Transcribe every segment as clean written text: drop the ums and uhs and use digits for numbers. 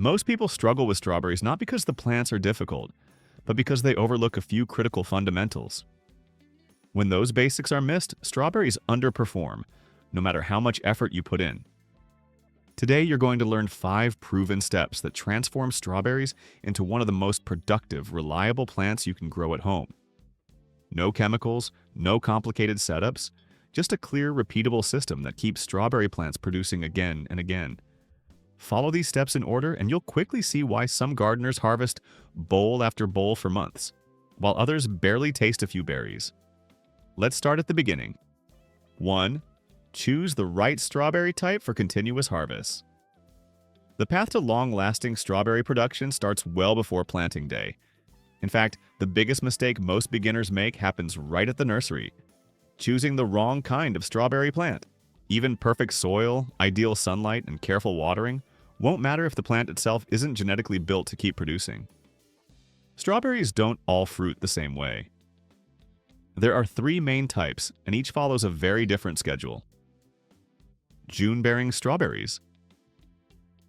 Most people struggle with strawberries not because the plants are difficult, but because they overlook a few critical fundamentals. When those basics are missed, strawberries underperform, no matter how much effort you put in. Today, you're going to learn 5 proven steps that transform strawberries into one of the most productive, reliable plants you can grow at home. No chemicals, no complicated setups, just a clear, repeatable system that keeps strawberry plants producing again and again. Follow these steps in order and you'll quickly see why some gardeners harvest bowl after bowl for months, while others barely taste a few berries. Let's start at the beginning. 1. Choose the right strawberry type for continuous harvests. The path to long-lasting strawberry production starts well before planting day. In fact, the biggest mistake most beginners make happens right at the nursery: choosing the wrong kind of strawberry plant. Even perfect soil, ideal sunlight, and careful watering won't matter if the plant itself isn't genetically built to keep producing. Strawberries don't all fruit the same way. There are 3 main types, and each follows a very different schedule. June-bearing strawberries.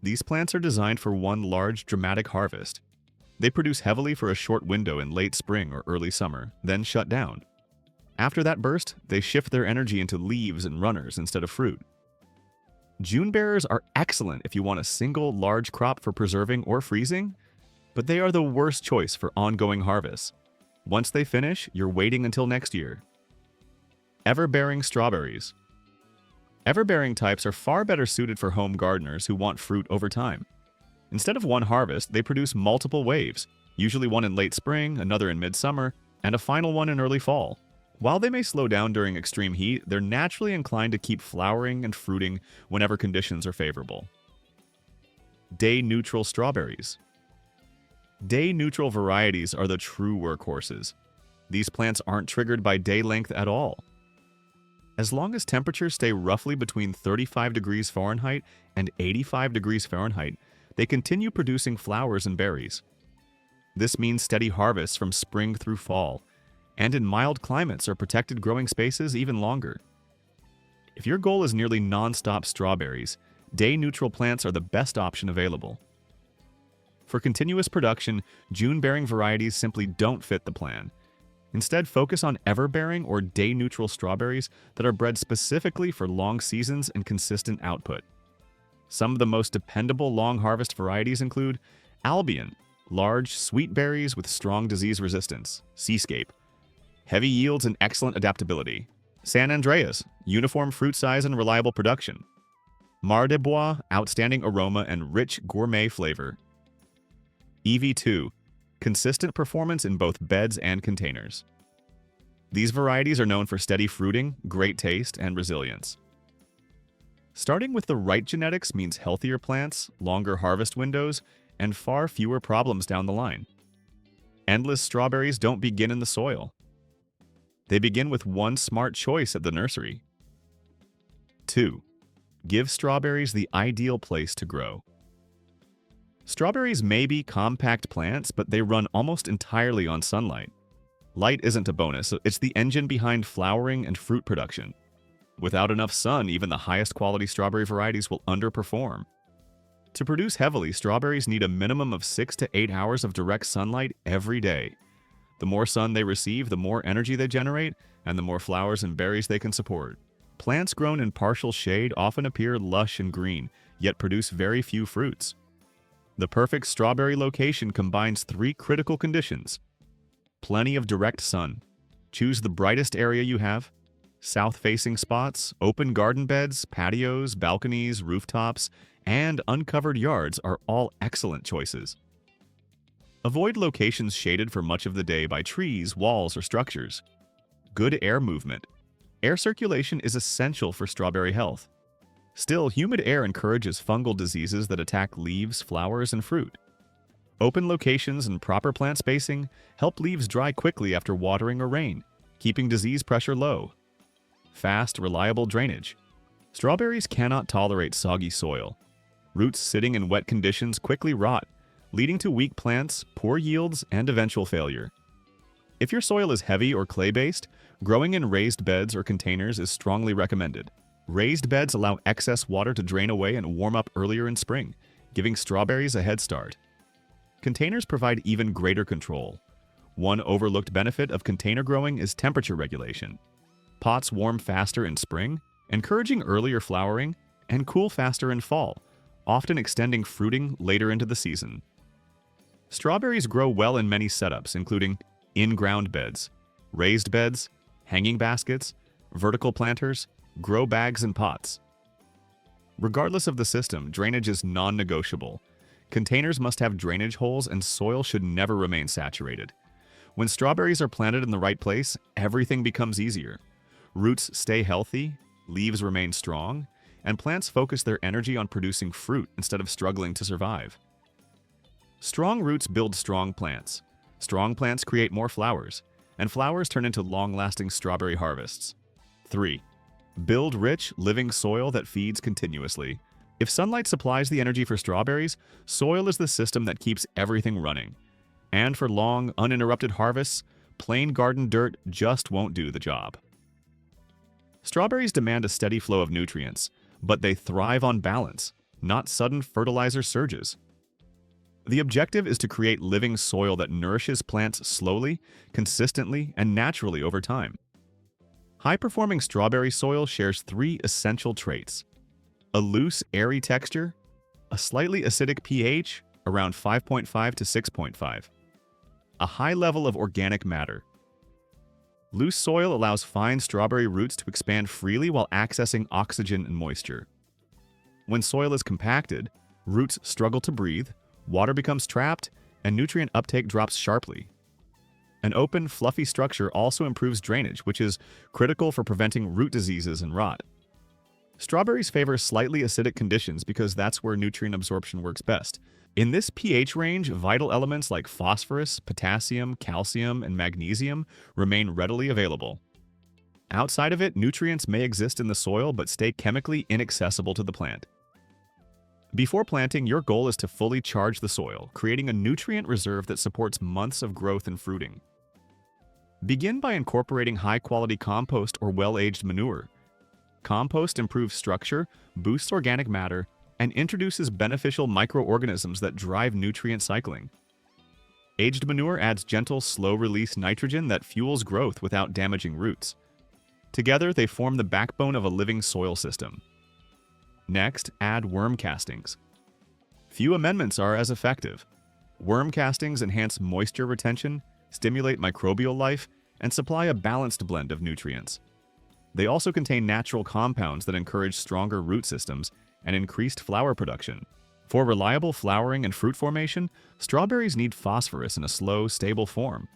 These plants are designed for one large, dramatic harvest. They produce heavily for a short window in late spring or early summer, then shut down. After that burst, they shift their energy into leaves and runners instead of fruit. June bearers are excellent if you want a single large crop for preserving or freezing, but they are the worst choice for ongoing harvests. Once they finish, you're waiting until next year. Ever-bearing strawberries. Ever-bearing types are far better suited for home gardeners who want fruit over time. Instead of one harvest, they produce multiple waves, usually one in late spring, another in midsummer, and a final one in early fall. While they may slow down during extreme heat, they're naturally inclined to keep flowering and fruiting whenever conditions are favorable. Day-neutral strawberries. Day-neutral varieties are the true workhorses. These plants aren't triggered by day length at all. As long as temperatures stay roughly between 35 degrees Fahrenheit and 85 degrees Fahrenheit, they continue producing flowers and berries. This means steady harvests from spring through fall, and in mild climates or protected growing spaces even longer. If your goal is nearly nonstop strawberries, day-neutral plants are the best option available. For continuous production, June-bearing varieties simply don't fit the plan. Instead, focus on ever-bearing or day-neutral strawberries that are bred specifically for long seasons and consistent output. Some of the most dependable long-harvest varieties include Albion, large, sweet berries with strong disease resistance, Seascape, heavy yields and excellent adaptability, San Andreas, uniform fruit size and reliable production, Mar de Bois, outstanding aroma and rich gourmet flavor, EV2, consistent performance in both beds and containers. These varieties are known for steady fruiting, great taste, and resilience. Starting with the right genetics means healthier plants, longer harvest windows, and far fewer problems down the line. Endless strawberries don't begin in the soil. They begin with one smart choice at the nursery. 2. Give strawberries the ideal place to grow. Strawberries may be compact plants, but they run almost entirely on sunlight. Light isn't a bonus, it's the engine behind flowering and fruit production. Without enough sun, even the highest quality strawberry varieties will underperform. To produce heavily, strawberries need a minimum of 6 to 8 hours of direct sunlight every day. The more sun they receive, the more energy they generate, and the more flowers and berries they can support. Plants grown in partial shade often appear lush and green, yet produce very few fruits. The perfect strawberry location combines 3 critical conditions: plenty of direct sun. Choose the brightest area you have. South-facing spots, open garden beds, patios, balconies, rooftops, and uncovered yards are all excellent choices. Avoid locations shaded for much of the day by trees, walls, or structures. Good air movement. Air circulation is essential for strawberry health. Still, humid air encourages fungal diseases that attack leaves, flowers, and fruit. Open locations and proper plant spacing help leaves dry quickly after watering or rain, keeping disease pressure low. Fast, reliable drainage. Strawberries cannot tolerate soggy soil. Roots sitting in wet conditions quickly rot, leading to weak plants, poor yields, and eventual failure. If your soil is heavy or clay-based, growing in raised beds or containers is strongly recommended. Raised beds allow excess water to drain away and warm up earlier in spring, giving strawberries a head start. Containers provide even greater control. One overlooked benefit of container growing is temperature regulation. Pots warm faster in spring, encouraging earlier flowering, and cool faster in fall, often extending fruiting later into the season. Strawberries grow well in many setups, including in-ground beds, raised beds, hanging baskets, vertical planters, grow bags, and pots. Regardless of the system, drainage is non-negotiable. Containers must have drainage holes and soil should never remain saturated. When strawberries are planted in the right place, everything becomes easier. Roots stay healthy, leaves remain strong, and plants focus their energy on producing fruit instead of struggling to survive. Strong roots build strong plants. Strong plants create more flowers, and flowers turn into long-lasting strawberry harvests. 3. Build rich, living soil that feeds continuously. If sunlight supplies the energy for strawberries, soil is the system that keeps everything running. And for long, uninterrupted harvests, plain garden dirt just won't do the job. Strawberries demand a steady flow of nutrients, but they thrive on balance, not sudden fertilizer surges. The objective is to create living soil that nourishes plants slowly, consistently, and naturally over time. High-performing strawberry soil shares 3 essential traits: a loose, airy texture, a slightly acidic pH, around 5.5 to 6.5, a high level of organic matter. Loose soil allows fine strawberry roots to expand freely while accessing oxygen and moisture. When soil is compacted, roots struggle to breathe, water becomes trapped, and nutrient uptake drops sharply. An open, fluffy structure also improves drainage, which is critical for preventing root diseases and rot. Strawberries favor slightly acidic conditions because that's where nutrient absorption works best. In this pH range, vital elements like phosphorus, potassium, calcium, and magnesium remain readily available. Outside of it, nutrients may exist in the soil but stay chemically inaccessible to the plant. Before planting, your goal is to fully charge the soil, creating a nutrient reserve that supports months of growth and fruiting. Begin by incorporating high-quality compost or well-aged manure. Compost improves structure, boosts organic matter, and introduces beneficial microorganisms that drive nutrient cycling. Aged manure adds gentle, slow-release nitrogen that fuels growth without damaging roots. Together, they form the backbone of a living soil system. Next, add worm castings. Few amendments are as effective. Worm castings enhance moisture retention, stimulate microbial life, and supply a balanced blend of nutrients. They also contain natural compounds that encourage stronger root systems and increased flower production. For reliable flowering and fruit formation, strawberries need phosphorus in a slow, stable form.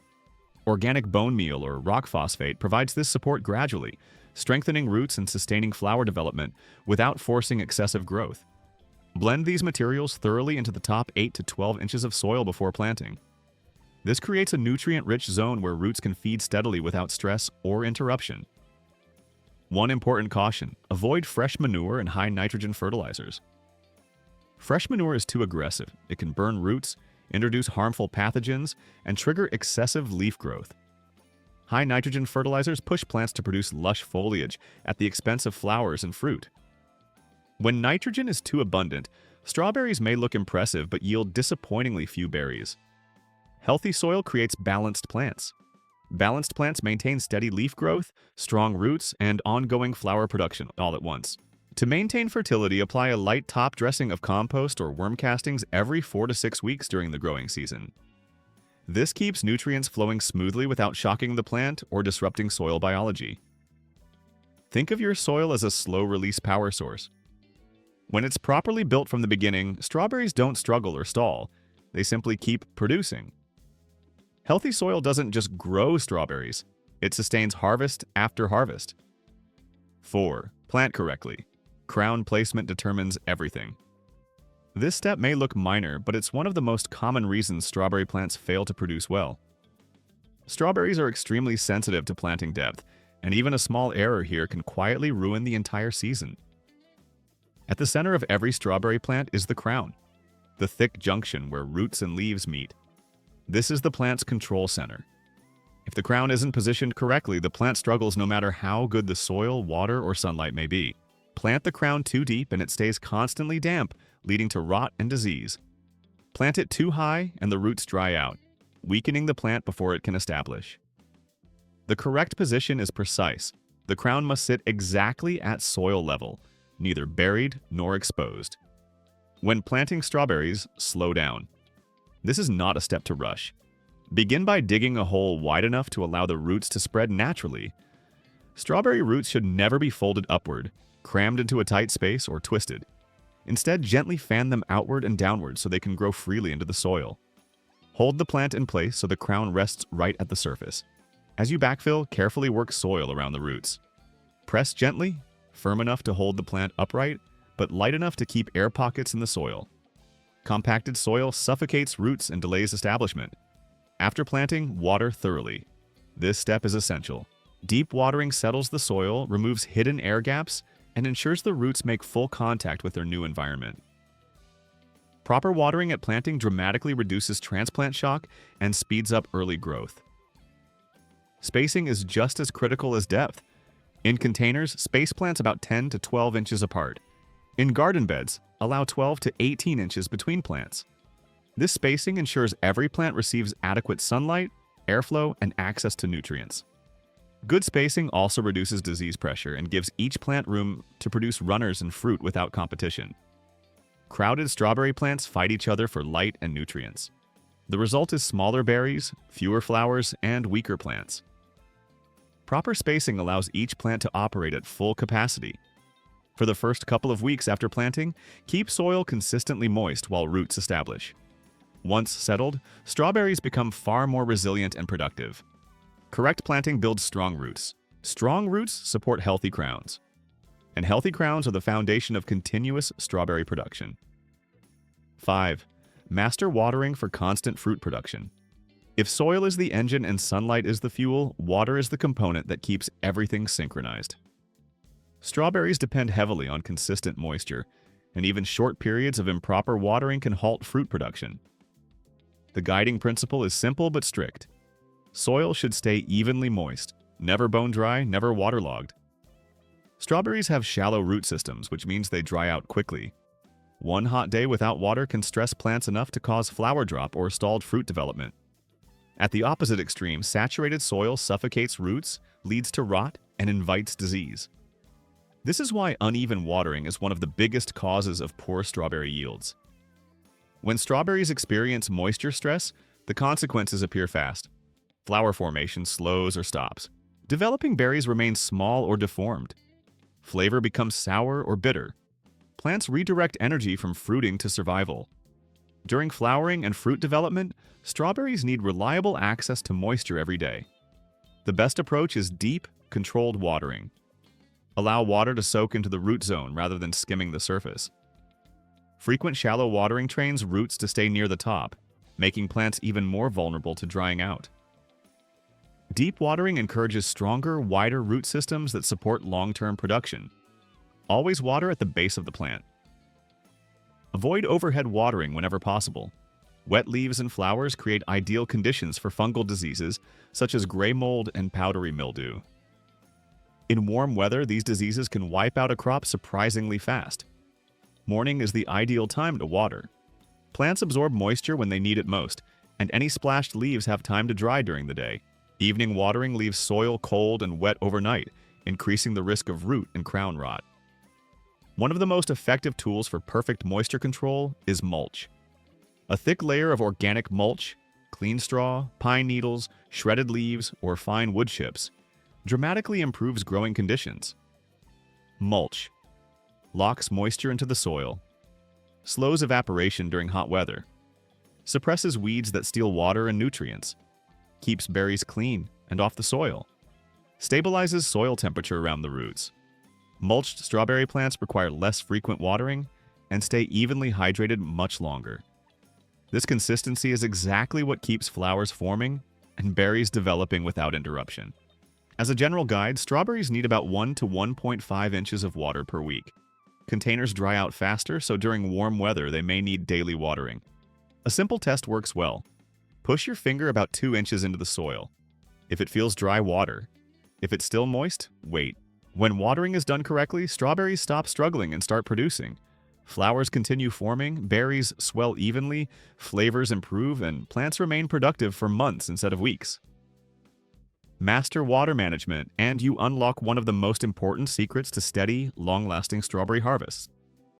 Organic bone meal or rock phosphate provides this support gradually, strengthening roots and sustaining flower development without forcing excessive growth. Blend these materials thoroughly into the top 8 to 12 inches of soil before planting. This creates a nutrient-rich zone where roots can feed steadily without stress or interruption. One important caution: avoid fresh manure and high nitrogen fertilizers. Fresh manure is too aggressive. It can burn roots, introduce harmful pathogens, and trigger excessive leaf growth. High nitrogen fertilizers push plants to produce lush foliage at the expense of flowers and fruit. When nitrogen is too abundant, strawberries may look impressive but yield disappointingly few berries. Healthy soil creates balanced plants. Balanced plants maintain steady leaf growth, strong roots, and ongoing flower production all at once. To maintain fertility, apply a light top dressing of compost or worm castings every 4 to 6 weeks during the growing season. This keeps nutrients flowing smoothly without shocking the plant or disrupting soil biology. Think of your soil as a slow-release power source. When it's properly built from the beginning, strawberries don't struggle or stall. They simply keep producing. Healthy soil doesn't just grow strawberries, it sustains harvest after harvest. 4. Plant correctly. Crown placement determines everything. This step may look minor, but it's one of the most common reasons strawberry plants fail to produce well. Strawberries are extremely sensitive to planting depth, and even a small error here can quietly ruin the entire season. At the center of every strawberry plant is the crown, the thick junction where roots and leaves meet. This is the plant's control center. If the crown isn't positioned correctly, the plant struggles no matter how good the soil, water, or sunlight may be. Plant the crown too deep and it stays constantly damp, leading to rot and disease. Plant it too high and the roots dry out, weakening the plant before it can establish. The correct position is precise. The crown must sit exactly at soil level, neither buried nor exposed. When planting strawberries, slow down. This is not a step to rush. Begin by digging a hole wide enough to allow the roots to spread naturally. Strawberry roots should never be folded upward, crammed into a tight space, or twisted. Instead, gently fan them outward and downward so they can grow freely into the soil. Hold the plant in place so the crown rests right at the surface. As you backfill, carefully work soil around the roots. Press gently, firm enough to hold the plant upright, but light enough to keep air pockets in the soil. Compacted soil suffocates roots and delays establishment. After planting, water thoroughly. This step is essential. Deep watering settles the soil, removes hidden air gaps, and ensures the roots make full contact with their new environment. Proper watering at planting dramatically reduces transplant shock and speeds up early growth. Spacing is just as critical as depth. In containers, space plants about 10 to 12 inches apart. In garden beds, allow 12 to 18 inches between plants. This spacing ensures every plant receives adequate sunlight, airflow, and access to nutrients. Good spacing also reduces disease pressure and gives each plant room to produce runners and fruit without competition. Crowded strawberry plants fight each other for light and nutrients. The result is smaller berries, fewer flowers, and weaker plants. Proper spacing allows each plant to operate at full capacity. For the first couple of weeks after planting, keep soil consistently moist while roots establish. Once settled, strawberries become far more resilient and productive. Correct planting builds strong roots. Strong roots support healthy crowns. And healthy crowns are the foundation of continuous strawberry production. 5. Master watering for constant fruit production. If soil is the engine and sunlight is the fuel, water is the component that keeps everything synchronized. Strawberries depend heavily on consistent moisture, and even short periods of improper watering can halt fruit production. The guiding principle is simple but strict. Soil should stay evenly moist, never bone dry, never waterlogged. Strawberries have shallow root systems, which means they dry out quickly. One hot day without water can stress plants enough to cause flower drop or stalled fruit development. At the opposite extreme, saturated soil suffocates roots, leads to rot, and invites disease. This is why uneven watering is one of the biggest causes of poor strawberry yields. When strawberries experience moisture stress, the consequences appear fast. Flower formation slows or stops. Developing berries remain small or deformed. Flavor becomes sour or bitter. Plants redirect energy from fruiting to survival. During flowering and fruit development, strawberries need reliable access to moisture every day. The best approach is deep, controlled watering. Allow water to soak into the root zone rather than skimming the surface. Frequent shallow watering trains roots to stay near the top, making plants even more vulnerable to drying out. Deep watering encourages stronger, wider root systems that support long-term production. Always water at the base of the plant. Avoid overhead watering whenever possible. Wet leaves and flowers create ideal conditions for fungal diseases such as gray mold and powdery mildew. In warm weather, these diseases can wipe out a crop surprisingly fast. Morning is the ideal time to water. Plants absorb moisture when they need it most, and any splashed leaves have time to dry during the day. Evening watering leaves soil cold and wet overnight, increasing the risk of root and crown rot. One of the most effective tools for perfect moisture control is mulch. A thick layer of organic mulch, clean straw, pine needles, shredded leaves, or fine wood chips dramatically improves growing conditions. Mulch locks moisture into the soil, slows evaporation during hot weather, suppresses weeds that steal water and nutrients, keeps berries clean and off the soil, stabilizes soil temperature around the roots. Mulched strawberry plants require less frequent watering and stay evenly hydrated much longer. This consistency is exactly what keeps flowers forming and berries developing without interruption. As a general guide, strawberries need about 1 to 1.5 inches of water per week. Containers dry out faster, so during warm weather they may need daily watering. A simple test works well. Push your finger about 2 inches into the soil. If it feels dry, water. If it's still moist, wait. When watering is done correctly, strawberries stop struggling and start producing. Flowers continue forming, berries swell evenly, flavors improve, and plants remain productive for months instead of weeks. Master water management, and you unlock one of the most important secrets to steady, long-lasting strawberry harvests.